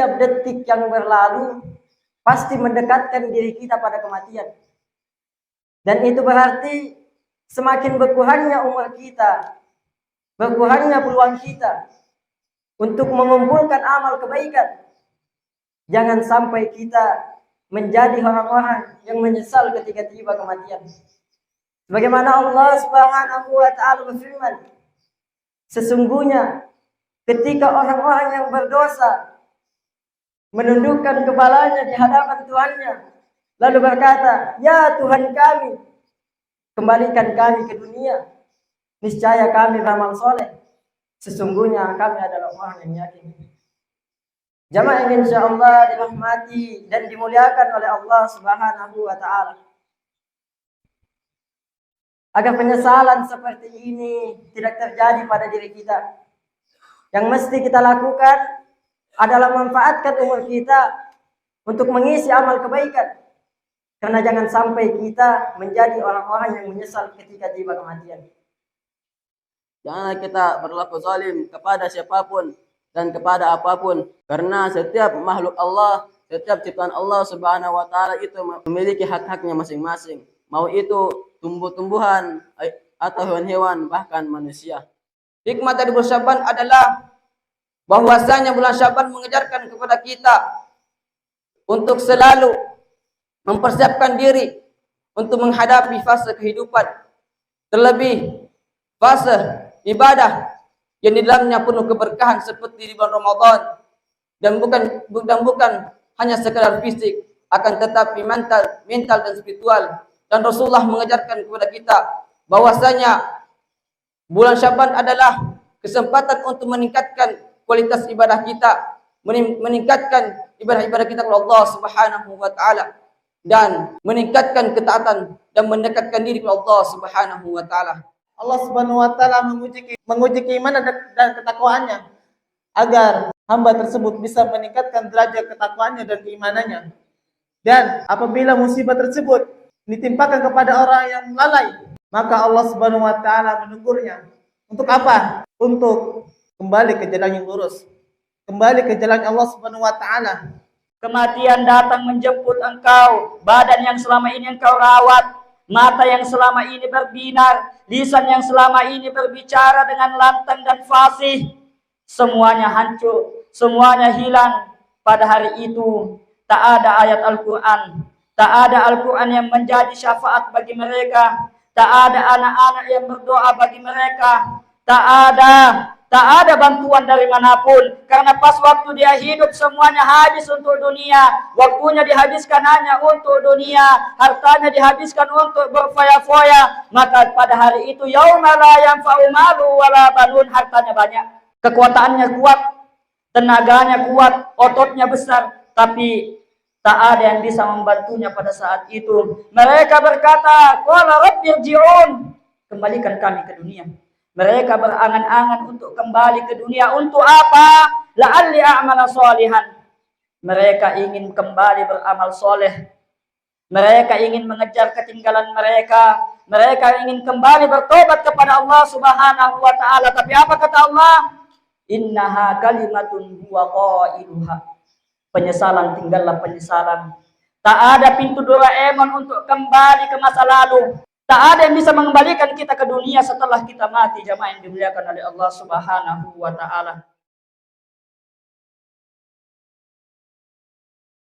setiap detik yang berlalu pasti mendekatkan diri kita pada kematian. Dan itu berarti semakin berkurangnya umur kita, berkurangnya peluang kita untuk mengumpulkan amal kebaikan. Jangan sampai kita menjadi orang-orang yang menyesal ketika tiba kematian. Sebagaimana Allah Subhanahu wa taala berfirman, sesungguhnya ketika orang-orang yang berdosa menundukkan kepalanya di hadapan Tuhannya, lalu berkata, "Ya Tuhan kami, kembalikan kami ke dunia. Niscaya kami beramal soleh. Sesungguhnya kami adalah orang yang yakin." Jamaah yang insyaallah dirahmati dan dimuliakan oleh Allah Subhanahu wa taala. Agar penyesalan seperti ini tidak terjadi pada diri kita, yang mesti kita lakukan adalah memanfaatkan umur kita untuk mengisi amal kebaikan. Karena jangan sampai kita menjadi orang-orang yang menyesal ketika tiba kematian. Janganlah kita berlaku zalim kepada siapapun dan kepada apapun, karena setiap makhluk Allah, setiap ciptaan Allah Subhanahu wa taala itu memiliki hak-haknya masing-masing, mau itu tumbuh-tumbuhan atau hewan-hewan, bahkan manusia. Hikmah dari bulan Syaban adalah bahwasanya bulan Syaban mengajarkan kepada kita untuk selalu mempersiapkan diri untuk menghadapi fase kehidupan, terlebih fase ibadah yang di dalamnya penuh keberkahan seperti di bulan Ramadan, dan bukan hanya sekedar fisik, akan tetapi mental dan spiritual. Dan Rasulullah mengajarkan kepada kita bahwasanya bulan Syaban adalah kesempatan untuk meningkatkan kualitas ibadah kita, meningkatkan ibadah-ibadah kita kepada Allah Subhanahu wa taala, dan meningkatkan ketaatan dan mendekatkan diri kepada Allah Subhanahu wa taala. Allah Subhanahu wa taala menguji keimanan dan ketakwaannya agar hamba tersebut bisa meningkatkan derajat ketakwaannya dan keimanannya. Dan apabila musibah tersebut ditimpakan kepada orang yang lalai, maka Allah Subhanahu wa taala menegurnya. Untuk apa? Untuk kembali ke jalan yang lurus, kembali ke jalan Allah Subhanahu wa taala. Kematian datang menjemput engkau, badan yang selama ini engkau rawat, mata yang selama ini berbinar, lisan yang selama ini berbicara dengan lantang dan fasih, semuanya hancur, semuanya hilang. Pada hari itu tak ada ayat Al-Quran, tak ada Al-Quran yang menjadi syafaat bagi mereka, tak ada anak-anak yang berdoa bagi mereka, tak ada bantuan dari manapun. Karena pas waktu dia hidup semuanya habis untuk dunia, waktunya dihabiskan hanya untuk dunia, hartanya dihabiskan untuk berfoya-foya. Maka pada hari itu yauma la yanfa'u malu wala banun, hartanya banyak, kekuatannya kuat, tenaganya kuat, ototnya besar, tapi tak ada yang bisa membantunya pada saat itu. Mereka berkata, qala rabbirji'un, kembalikan kami ke dunia. Mereka berangan-angan untuk kembali ke dunia. Untuk apa? La'alli a'mala sholihan. Mereka ingin kembali beramal soleh. Mereka ingin mengejar ketinggalan mereka. Mereka ingin kembali bertobat kepada Allah Subhanahu wa taala. Tapi apa kata Allah? Innaha kalimatun huwa qailuha. Penyesalan, tinggallah penyesalan. Tak ada pintu Doraemon untuk kembali ke masa lalu. Tak ada yang bisa mengembalikan kita ke dunia setelah kita mati, jamaah yang dimuliakan oleh Allah Subhanahu wa taala.